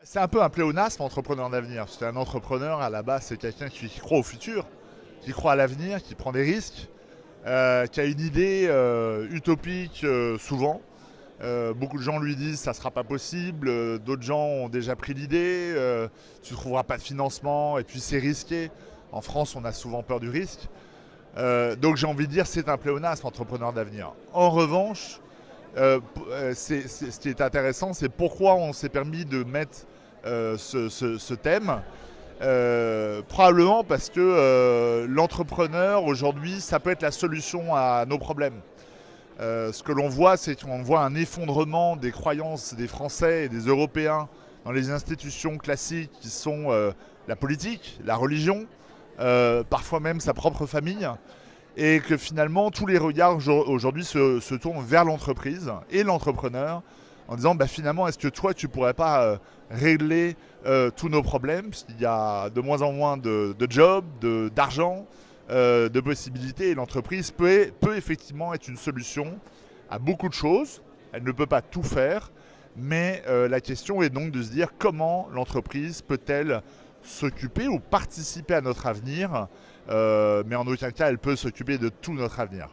C'est un peu un pléonasme, entrepreneur d'avenir. Parce qu'un entrepreneur, à la base, c'est quelqu'un qui croit au futur, qui croit à l'avenir, qui prend des risques, qui a une idée utopique souvent. Beaucoup de gens lui disent ça ne sera pas possible, d'autres gens ont déjà pris l'idée, tu ne trouveras pas de financement et puis c'est risqué. En France, on a souvent peur du risque. Donc j'ai envie de dire c'est un pléonasme, entrepreneur d'avenir. En revanche, ce qui est intéressant, c'est pourquoi on s'est permis de mettre ce thème. Probablement parce que l'entrepreneur aujourd'hui, ça peut être la solution à nos problèmes. Ce que l'on voit, c'est qu'on voit un effondrement des croyances des Français et des Européens dans les institutions classiques qui sont la politique, la religion, parfois même sa propre famille, et que finalement tous les regards aujourd'hui se tournent vers l'entreprise et l'entrepreneur en disant bah, finalement est-ce que toi tu pourrais pas régler tous nos problèmes puisqu'il y a de moins en moins de jobs, d'argent, de possibilités et l'entreprise peut effectivement être une solution à beaucoup de choses. Elle ne peut pas tout faire, mais la question est donc de se dire comment l'entreprise peut-elle s'occuper ou participer à notre avenir, mais en aucun cas elle peut s'occuper de tout notre avenir.